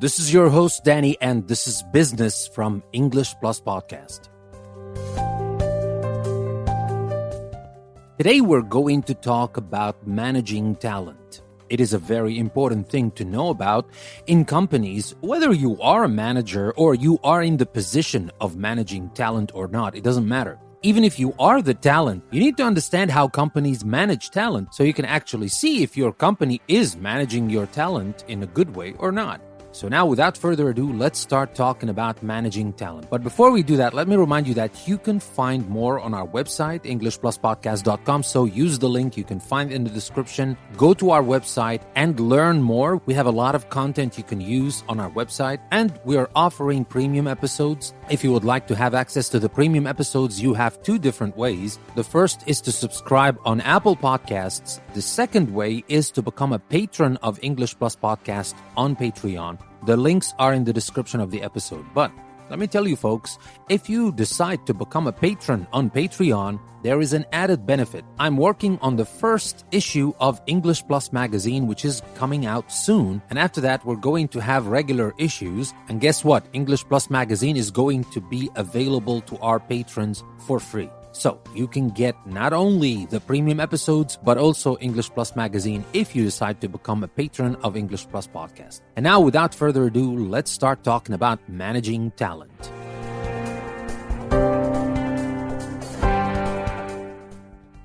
This is your host, Danny, and this is Business from English Plus Podcast. Today, we're going to talk about managing talent. It is a very important thing to know about in companies, whether you are a manager or you are in the position of managing talent or not. It doesn't matter. Even if you are the talent, you need to understand how companies manage talent so you can actually see if your company is managing your talent in a good way or not. So now, without further ado, let's start talking about managing talent. But before we do that, let me remind you that you can find more on our website, EnglishPlusPodcast.com. So use the link you can find in the description. Go to our website and learn more. We have a lot of content you can use on our website, and we are offering premium episodes. If you would like to have access to the premium episodes, you have two different ways. The first is to subscribe on Apple Podcasts. The second way is to become a patron of English Plus Podcast on Patreon. The links are in the description of the episode. But let me tell you, folks, if you decide to become a patron on Patreon, there is an added benefit. I'm working on the first issue of English Plus magazine, which is coming out soon. And after that, we're going to have regular issues. And guess what? English Plus magazine is going to be available to our patrons for free. So you can get not only the premium episodes, but also English Plus magazine if you decide to become a patron of English Plus Podcast. And now, without further ado, let's start talking about managing talent.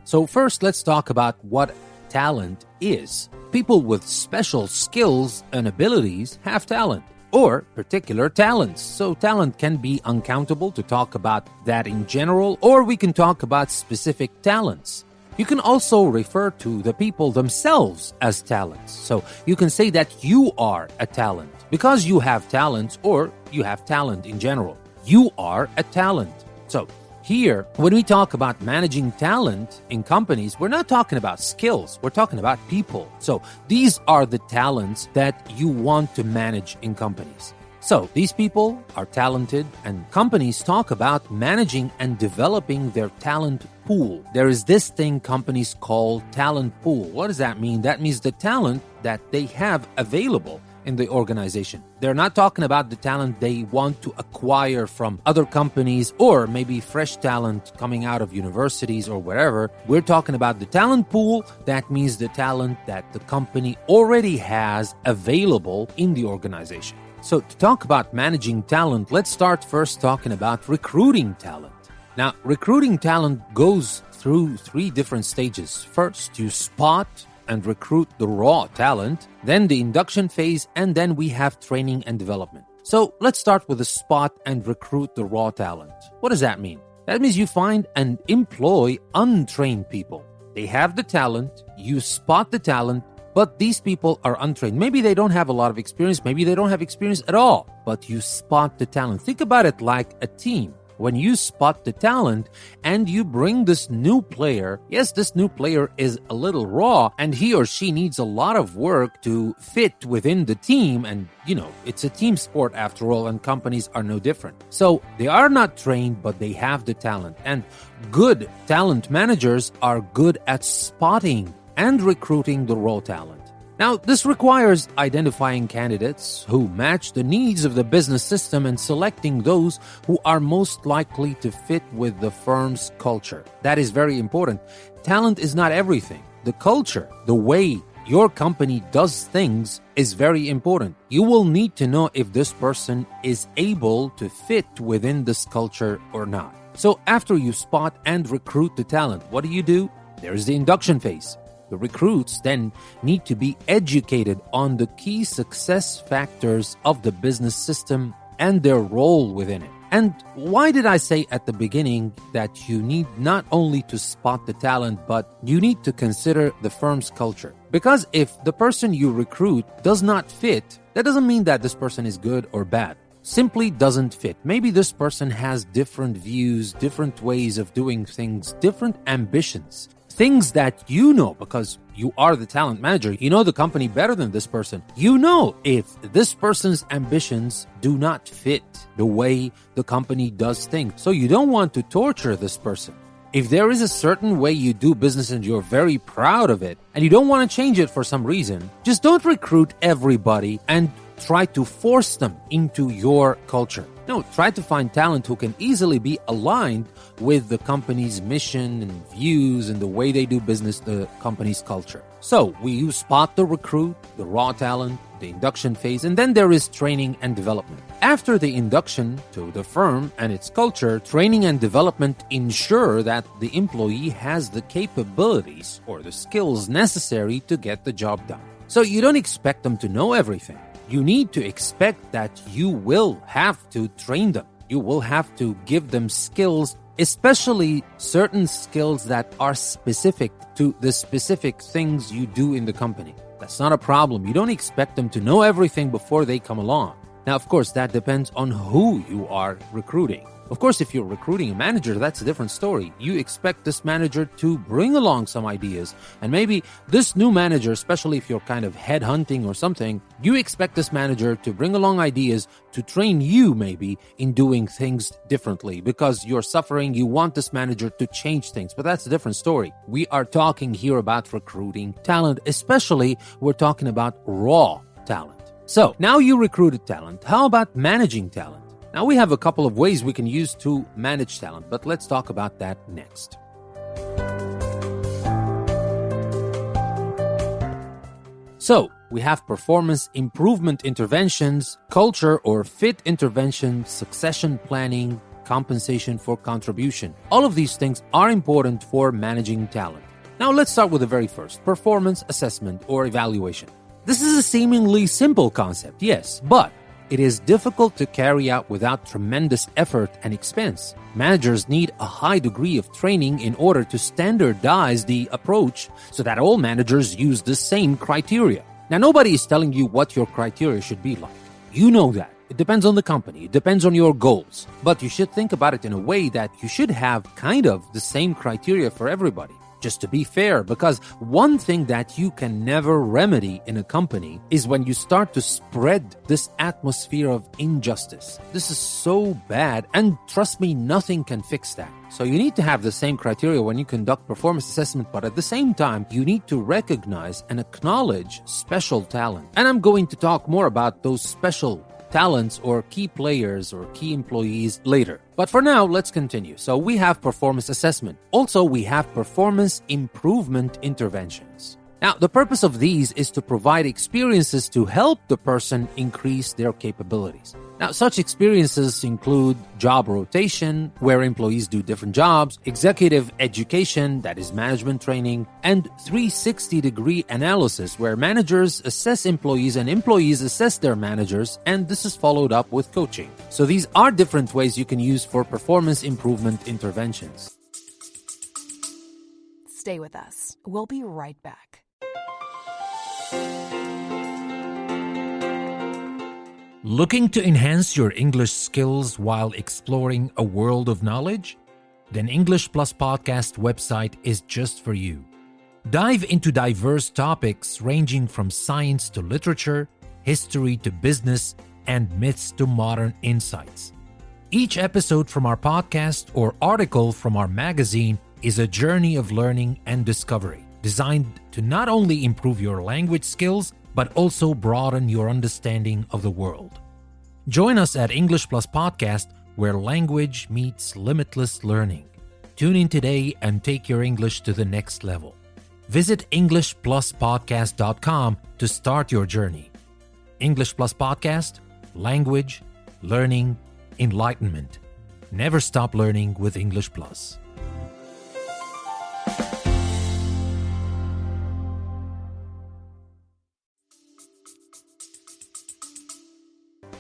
So first, let's talk about what talent is. People with special skills and abilities have talent, or particular talents. So talent can be uncountable, to talk about that in general, or we can talk about specific talents. You can also refer to the people themselves as talents. So you can say that you are a talent because you have talents, or you have talent in general. You are a talent. So here, when we talk about managing talent in companies, we're not talking about skills. We're talking about people. So these are the talents that you want to manage in companies. So these people are talented, and companies talk about managing and developing their talent pool. There is this thing companies call talent pool. What does that mean? That means the talent that they have available in the organization. They're not talking about the talent they want to acquire from other companies or maybe fresh talent coming out of universities or wherever. We're talking about the talent pool. That means the talent that the company already has available in the organization. So to talk about managing talent, let's start first talking about recruiting talent. Now, recruiting talent goes through three different stages. First, you spot and recruit the raw talent, then the induction phase, and then we have training and development. So let's start with the spot and recruit the raw talent. What does that mean? That means you find and employ untrained people. They have the talent, you spot the talent, but these people are untrained. Maybe they don't have a lot of experience, maybe they don't have experience at all, but you spot the talent. Think about it like a team. When you spot the talent and you bring this new player, yes, this new player is a little raw and he or she needs a lot of work to fit within the team. And, it's a team sport after all, and companies are no different. So they are not trained, but they have the talent. And good talent managers are good at spotting and recruiting the raw talent. Now, this requires identifying candidates who match the needs of the business system and selecting those who are most likely to fit with the firm's culture. That is very important. Talent is not everything. The culture, the way your company does things, is very important. You will need to know if this person is able to fit within this culture or not. So after you spot and recruit the talent, what do? There is the induction phase. The recruits then need to be educated on the key success factors of the business system and their role within it. And why did I say at the beginning that you need not only to spot the talent, but you need to consider the firm's culture? Because if the person you recruit does not fit, that doesn't mean that this person is good or bad. Simply doesn't fit. Maybe this person has different views, different ways of doing things, different ambitions. Things that you know, because you are the talent manager, you know the company better than this person. You know if this person's ambitions do not fit the way the company does things. So you don't want to torture this person. If there is a certain way you do business and you're very proud of it and you don't want to change it for some reason, just don't recruit everybody and try to force them into your culture. No, try to find talent who can easily be aligned with the company's mission and views and the way they do business, the company's culture. So we use Spot the Recruit, the raw talent, the induction phase, and then there is training and development. After the induction to the firm and its culture, training and development ensure that the employee has the capabilities or the skills necessary to get the job done. So you don't expect them to know everything. You need to expect that you will have to train them. You will have to give them skills, especially certain skills that are specific to the specific things you do in the company. That's not a problem. You don't expect them to know everything before they come along. Now, of course, that depends on who you are recruiting. Of course, if you're recruiting a manager, that's a different story. You expect this manager to bring along some ideas. And maybe this new manager, especially if you're kind of headhunting or something, you expect this manager to bring along ideas to train you maybe in doing things differently. Because you're suffering, you want this manager to change things. But that's a different story. We are talking here about recruiting talent, especially we're talking about raw talent. So now you recruited talent. How about managing talent? Now, we have a couple of ways we can use to manage talent, but let's talk about that next. So, we have performance improvement interventions, culture or fit interventions, succession planning, compensation for contribution. All of these things are important for managing talent. Now, let's start with the very first, performance assessment or evaluation. This is a seemingly simple concept, yes, but it is difficult to carry out without tremendous effort and expense. Managers need a high degree of training in order to standardize the approach so that all managers use the same criteria. Now, nobody is telling you what your criteria should be like. You know that. It depends on the company. It depends on your goals. But you should think about it in a way that you should have kind of the same criteria for everybody. Just to be fair, because one thing that you can never remedy in a company is when you start to spread this atmosphere of injustice. This is so bad, and trust me, nothing can fix that. So you need to have the same criteria when you conduct performance assessment, but at the same time, you need to recognize and acknowledge special talent. And I'm going to talk more about those special talents or key players or key employees later. But for now, let's continue. So we have performance assessment. Also, we have performance improvement interventions. Now, the purpose of these is to provide experiences to help the person increase their capabilities. Now, such experiences include job rotation, where employees do different jobs, executive education, that is management training, and 360-degree analysis, where managers assess employees and employees assess their managers, and this is followed up with coaching. So these are different ways you can use for performance improvement interventions. Stay with us. We'll be right back. Looking to enhance your English skills while exploring a world of knowledge? Then English Plus Podcast website is just for you. Dive into diverse topics ranging from science to literature, history to business, and myths to modern insights. Each episode from our podcast or article from our magazine is a journey of learning and discovery, designed to not only improve your language skills, but also broaden your understanding of the world. Join us at English Plus Podcast, where language meets limitless learning. Tune in today and take your English to the next level. Visit EnglishPlusPodcast.com to start your journey. English Plus Podcast, language, learning, enlightenment. Never stop learning with English Plus.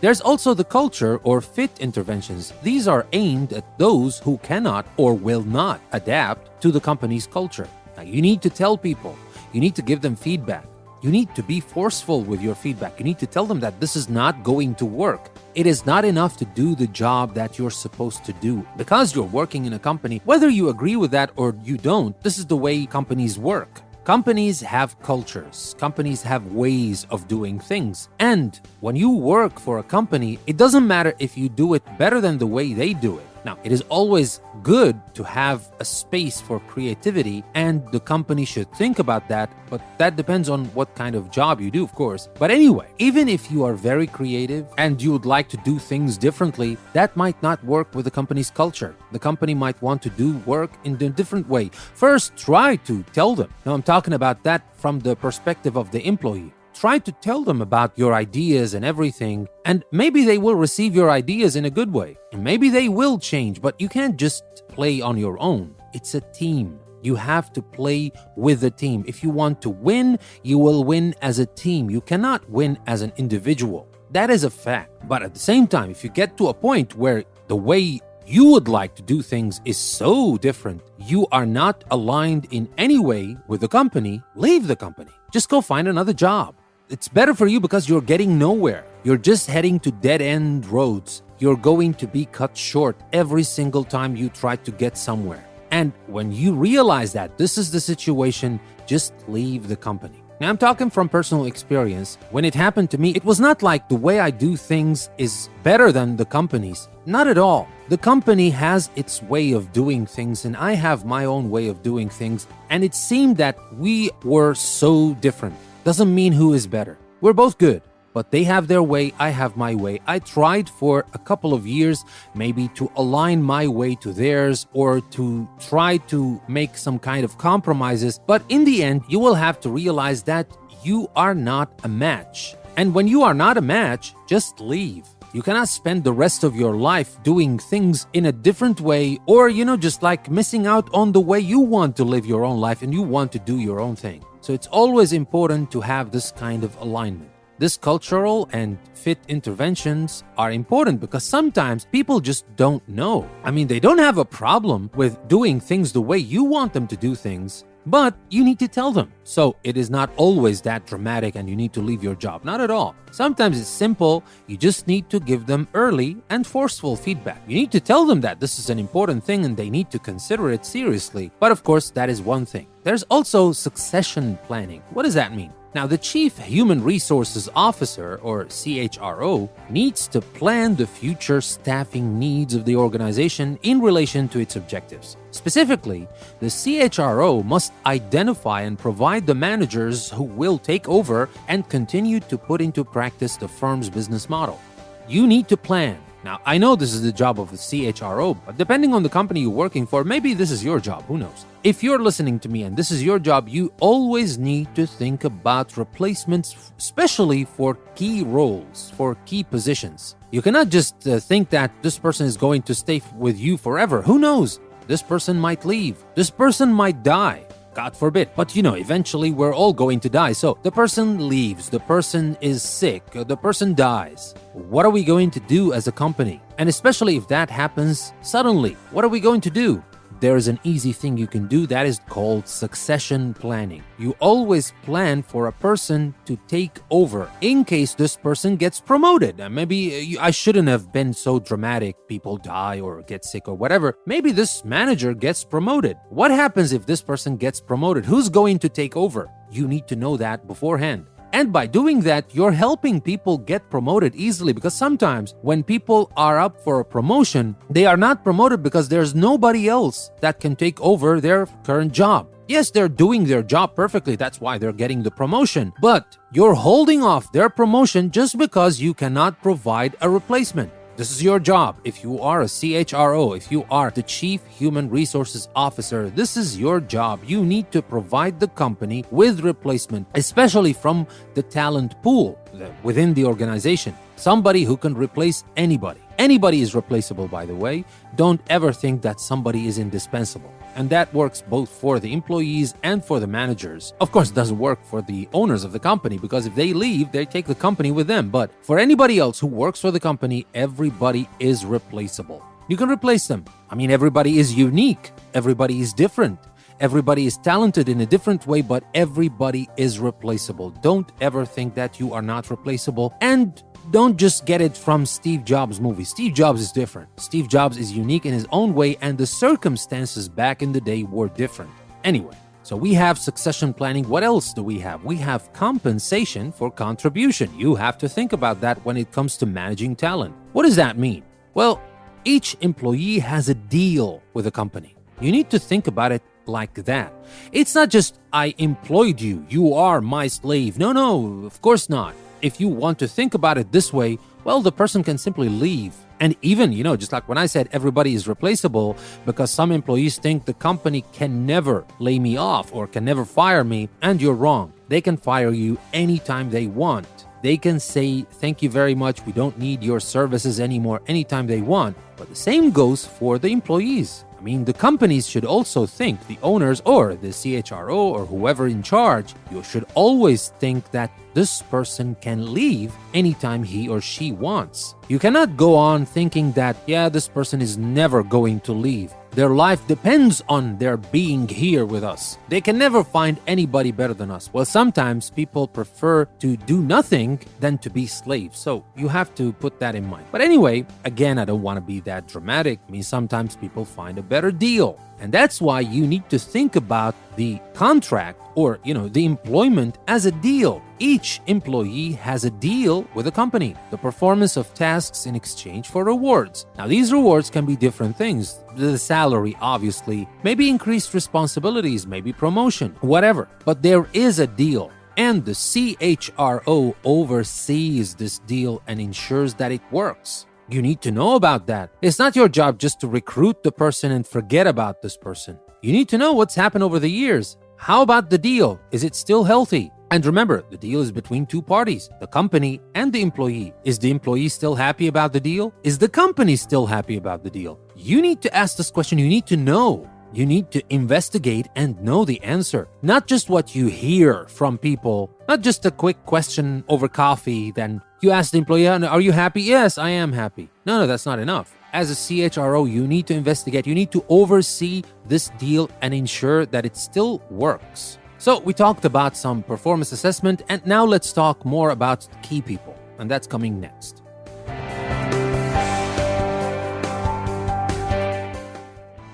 There's also the culture or fit interventions. These are aimed at those who cannot or will not adapt to the company's culture. Now, you need to tell people, you need to give them feedback. You need to be forceful with your feedback. You need to tell them that this is not going to work. It is not enough to do the job that you're supposed to do. Because you're working in a company, whether you agree with that or you don't, this is the way companies work. Companies have cultures. Companies have ways of doing things. And when you work for a company, it doesn't matter if you do it better than the way they do it. Now, it is always good to have a space for creativity, and the company should think about that, but that depends on what kind of job you do, of course. But anyway, even if you are very creative and you would like to do things differently, that might not work with the company's culture. The company might want to do work in a different way. First, try to tell them. Now, I'm talking about that from the perspective of the employee. Try to tell them about your ideas and everything, and maybe they will receive your ideas in a good way. And maybe they will change, but you can't just play on your own. It's a team. You have to play with the team. If you want to win, you will win as a team. You cannot win as an individual. That is a fact. But at the same time, if you get to a point where the way you would like to do things is so different, you are not aligned in any way with the company, leave the company. Just go find another job. It's better for you because you're getting nowhere. You're just heading to dead-end roads. You're going to be cut short every single time you try to get somewhere. And when you realize that this is the situation, just leave the company. Now, I'm talking from personal experience. When it happened to me, it was not like the way I do things is better than the company's. Not at all. The company has its way of doing things, and I have my own way of doing things. And it seemed that we were so different. Doesn't mean who is better. We're both good, but they have their way, I have my way. I tried for a couple of years maybe to align my way to theirs or to try to make some kind of compromises, but in the end, you will have to realize that you are not a match. And when you are not a match, just leave. You cannot spend the rest of your life doing things in a different way or, just like missing out on the way you want to live your own life and you want to do your own thing. So it's always important to have this kind of alignment. This cultural and fit interventions are important because sometimes people just don't know. I mean, they don't have a problem with doing things the way you want them to do things, but you need to tell them. So it is not always that dramatic and you need to leave your job. Not at all. Sometimes it's simple. You just need to give them early and forceful feedback. You need to tell them that this is an important thing and they need to consider it seriously. But of course, that is one thing. There's also succession planning. What does that mean? Now, the Chief Human Resources Officer, or CHRO, needs to plan the future staffing needs of the organization in relation to its objectives. Specifically, the CHRO must identify and provide the managers who will take over and continue to put into practice the firm's business model. You need to plan. Now, I know this is the job of the CHRO, but depending on the company you're working for, maybe this is your job, who knows? If you're listening to me and this is your job, you always need to think about replacements, especially for key roles, for key positions. You cannot just think that this person is going to stay with you forever. Who knows? This person might leave. This person might die. God forbid. But eventually we're all going to die. So the person leaves, the person is sick, the person dies. What are we going to do as a company? And especially if that happens suddenly, what are we going to do? There is an easy thing you can do that is called succession planning. You always plan for a person to take over in case this person gets promoted. Maybe I shouldn't have been so dramatic. People die or get sick or whatever. Maybe this manager gets promoted. What happens if this person gets promoted? Who's going to take over? You need to know that beforehand. And by doing that, you're helping people get promoted easily because sometimes when people are up for a promotion, they are not promoted because there's nobody else that can take over their current job. Yes, they're doing their job perfectly. That's why they're getting the promotion. But you're holding off their promotion just because you cannot provide a replacement. This is your job. If you are a CHRO, if you are the Chief Human Resources Officer, this is your job. You need to provide the company with replacement, especially from the talent pool within the organization. Somebody who can replace anybody. Anybody is replaceable, by the way. Don't ever think that somebody is indispensable. And that works both for the employees and for the managers. Of course, it doesn't work for the owners of the company because if they leave, they take the company with them. But for anybody else who works for the company, everybody is replaceable. You can replace them. I mean, everybody is unique. Everybody is different. Everybody is talented in a different way, but everybody is replaceable. Don't ever think that you are not replaceable. And don't just get it from Steve Jobs' movie. Steve Jobs is different. Steve Jobs is unique in his own way, and the circumstances back in the day were different. Anyway, so we have succession planning. What else do we have? We have compensation for contribution. You have to think about that when it comes to managing talent. What does that mean? Well, Each employee has a deal with the company. You need to think about it like that. It's not just, I employed you, you are my slave. No, of course not. If you want to think about it this way, well, the person can simply leave. And even, just like when I said everybody is replaceable, because some employees think the company can never lay me off or can never fire me, and you're wrong. They can fire you anytime they want. They can say, thank you very much, we don't need your services anymore anytime they want. But the same goes for the employees. I mean, the companies should also think, the owners or the CHRO or whoever in charge, you should always think that this person can leave anytime he or she wants. You cannot go on thinking that, this person is never going to leave. Their life depends on their being here with us. They can never find anybody better than us. Well, sometimes people prefer to do nothing than to be slaves. So you have to put that in mind. But anyway, again, I don't want to be that dramatic. I mean, sometimes people find a better deal. And that's why you need to think about the contract or, the employment as a deal. Each employee has a deal with a company, the performance of tasks in exchange for rewards. Now, these rewards can be different things. The salary, obviously, maybe increased responsibilities, maybe promotion, whatever. But there is a deal. And the CHRO oversees this deal and ensures that it works. You need to know about that. It's not your job just to recruit the person and forget about this person. You need to know what's happened over the years. How about the deal? Is it still healthy? And remember, the deal is between two parties, the company and the employee. Is the employee still happy about the deal? Is the company still happy about the deal? You need to ask this question. You need to know. You need to investigate and know the answer. Not just what you hear from people, not just a quick question over coffee, then you ask the employee, are you happy? Yes, I am happy. No, that's not enough. As a CHRO, you need to investigate. You need to oversee this deal and ensure that it still works. So we talked about some performance assessment, and now let's talk more about key people, and that's coming next.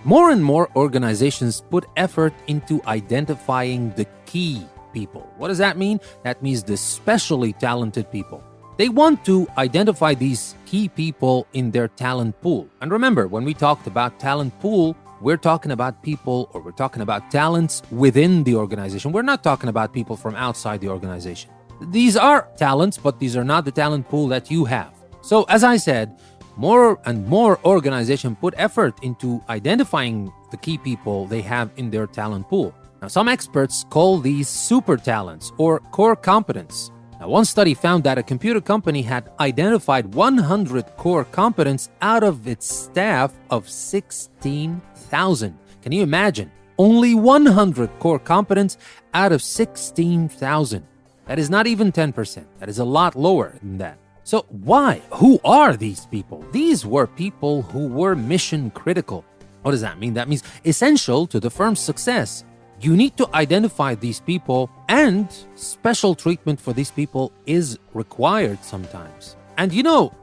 More and more organizations put effort into identifying the key people. What does that mean? That means the specially talented people. They want to identify these key people in their talent pool. And remember, when we talked about talent pool, we're talking about people, or we're talking about talents within the organization. We're not talking about people from outside the organization. These are talents, but these are not the talent pool that you have. So as I said, more and more organizations put effort into identifying the key people they have in their talent pool. Now, some experts call these super talents or core competence. Now, one study found that a computer company had identified 100 core competence out of its staff of 16,000. Can you imagine? Only 100 core competence out of 16,000. That is not even 10%. That is a lot lower than that. So why? Who are these people? These were people who were mission critical. What does that mean? That means essential to the firm's success. You need to identify these people, and special treatment for these people is required sometimes. And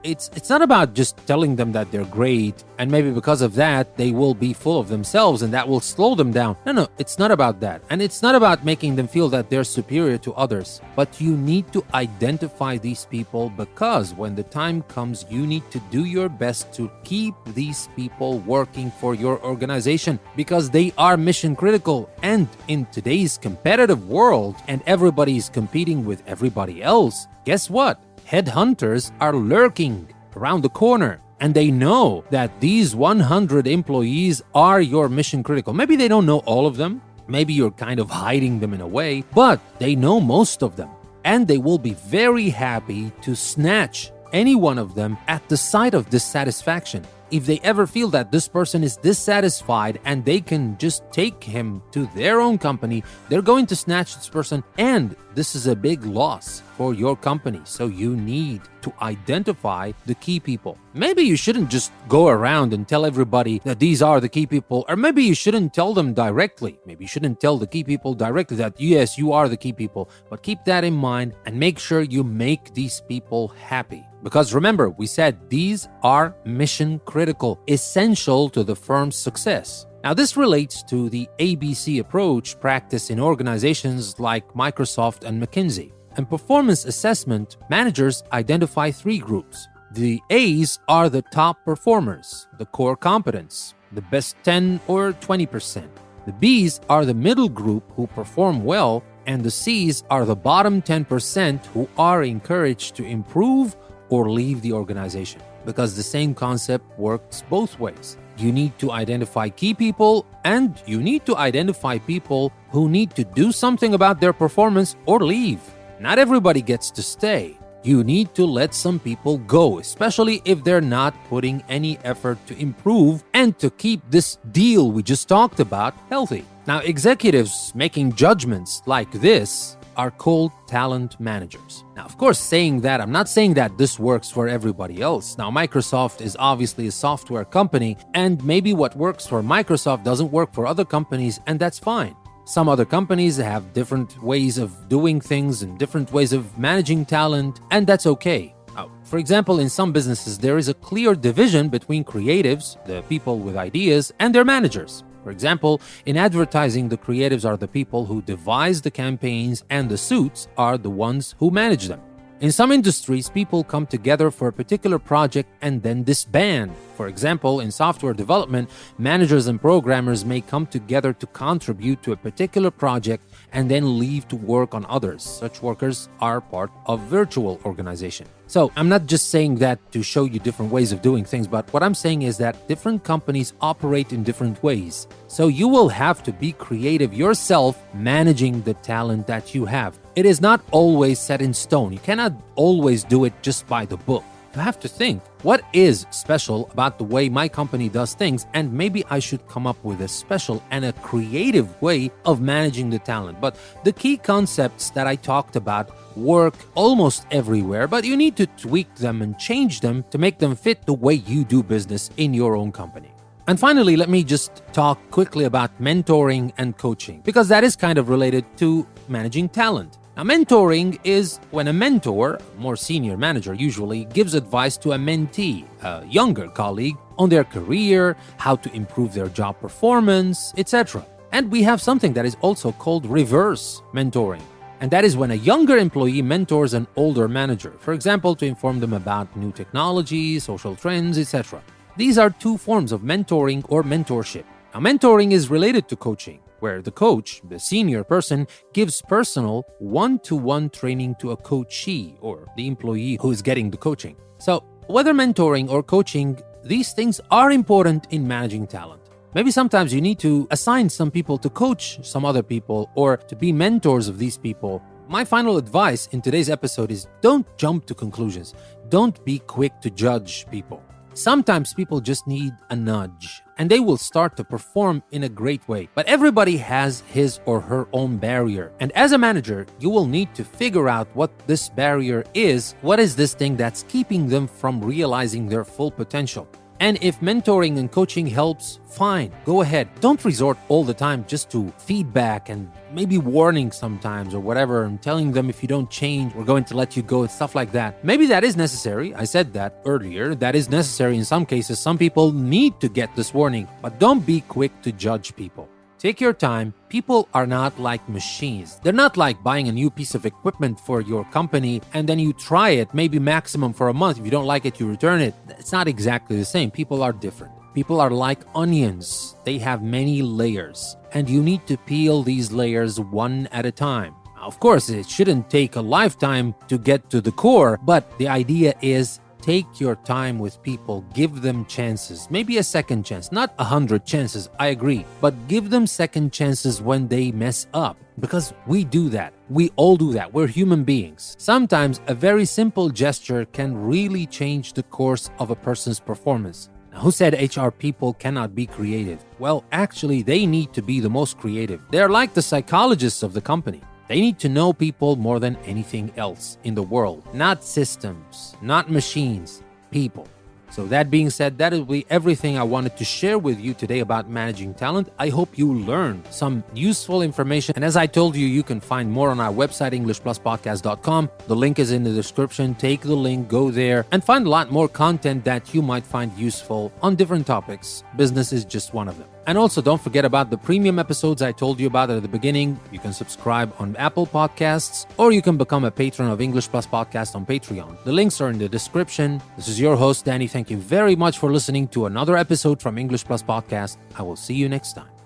it's not about just telling them that they're great and maybe because of that they will be full of themselves and that will slow them down. No, it's not about that. And it's not about making them feel that they're superior to others. But you need to identify these people, because when the time comes, you need to do your best to keep these people working for your organization, because they are mission critical. And in today's competitive world, and everybody's competing with everybody else, guess what? Headhunters are lurking around the corner, and they know that these 100 employees are your mission critical. Maybe they don't know all of them. Maybe you're kind of hiding them in a way, but they know most of them. And they will be very happy to snatch any one of them at the sight of dissatisfaction. If they ever feel that this person is dissatisfied and they can just take him to their own company, they're going to snatch this person, and this is a big loss for your company. So you need to identify the key people. Maybe you shouldn't just go around and tell everybody that these are the key people, or maybe you shouldn't tell them directly. Maybe you shouldn't tell the key people directly that, yes, you are the key people, but keep that in mind and make sure you make these people happy. Because remember, we said these are mission critical, essential to the firm's success. Now, this relates to the ABC approach practiced in organizations like Microsoft and McKinsey. In performance assessment, managers identify three groups. The A's are the top performers, the core competence, the best 10 or 20%. The B's are the middle group who perform well, and the C's are the bottom 10% who are encouraged to improve or leave the organization. Because the same concept works both ways. You need to identify key people, and you need to identify people who need to do something about their performance or leave. Not everybody gets to stay. You need to let some people go, especially if they're not putting any effort to improve and to keep this deal we just talked about healthy. Now, executives making judgments like this are called talent managers. Now, of course, saying that, I'm not saying that this works for everybody else. Now, Microsoft is obviously a software company, and maybe what works for Microsoft doesn't work for other companies, and that's fine. Some other companies have different ways of doing things and different ways of managing talent, and that's okay. Now, for example, in some businesses, there is a clear division between creatives, the people with ideas, and their managers. For example, in advertising, the creatives are the people who devise the campaigns, and the suits are the ones who manage them. In some industries, people come together for a particular project and then disband. For example, in software development, managers and programmers may come together to contribute to a particular project and then leave to work on others. Such workers are part of virtual organization. So I'm not just saying that to show you different ways of doing things, but what I'm saying is that different companies operate in different ways. So you will have to be creative yourself managing the talent that you have. It is not always set in stone. You cannot always do it just by the book. You have to think, what is special about the way my company does things? And maybe I should come up with a special and a creative way of managing the talent. But the key concepts that I talked about work almost everywhere, but you need to tweak them and change them to make them fit the way you do business in your own company. And finally, let me just talk quickly about mentoring and coaching, because that is kind of related to managing talent. Now, mentoring is when a mentor, a more senior manager usually, gives advice to a mentee, a younger colleague, on their career, how to improve their job performance, etc. And we have something that is also called reverse mentoring. And that is when a younger employee mentors an older manager, for example, to inform them about new technologies, social trends, etc. These are two forms of mentoring or mentorship. Now, mentoring is related to coaching, where the coach, the senior person, gives personal one-to-one training to a coachee or the employee who is getting the coaching. So, whether mentoring or coaching, these things are important in managing talent. Maybe sometimes you need to assign some people to coach some other people or to be mentors of these people. My final advice in today's episode is don't jump to conclusions. Don't be quick to judge people. Sometimes people just need a nudge, and they will start to perform in a great way. But everybody has his or her own barrier. And as a manager, you will need to figure out what this barrier is. What is this thing that's keeping them from realizing their full potential? And if mentoring and coaching helps, fine, go ahead. Don't resort all the time just to feedback and maybe warning sometimes or whatever, and telling them if you don't change, we're going to let you go and stuff like that. Maybe that is necessary. I said that earlier. That is necessary in some cases. Some people need to get this warning, but don't be quick to judge people. Take your time. People are not like machines. They're not like buying a new piece of equipment for your company and then you try it, maybe maximum for a month. If you don't like it, you return it. It's not exactly the same. People are different. People are like onions. They have many layers, and you need to peel these layers one at a time. Of course, it shouldn't take a lifetime to get to the core, but the idea is take your time with people, give them chances, maybe a second chance, not 100 chances, I agree, but give them second chances when they mess up, because we do that. We all do that. We're human beings. Sometimes a very simple gesture can really change the course of a person's performance. Now, who said HR people cannot be creative? Well, actually, they need to be the most creative. They're like the psychologists of the company. They need to know people more than anything else in the world. Not systems, not machines, people. So that being said, that will be everything I wanted to share with you today about managing talent. I hope you learned some useful information. And as I told you, you can find more on our website, EnglishPlusPodcast.com. The link is in the description. Take the link, go there, and find a lot more content that you might find useful on different topics. Business is just one of them. And also, don't forget about the premium episodes I told you about at the beginning. You can subscribe on Apple Podcasts, or you can become a patron of English Plus Podcast on Patreon. The links are in the description. This is your host, Danny. Thank you very much for listening to another episode from English Plus Podcast. I will see you next time.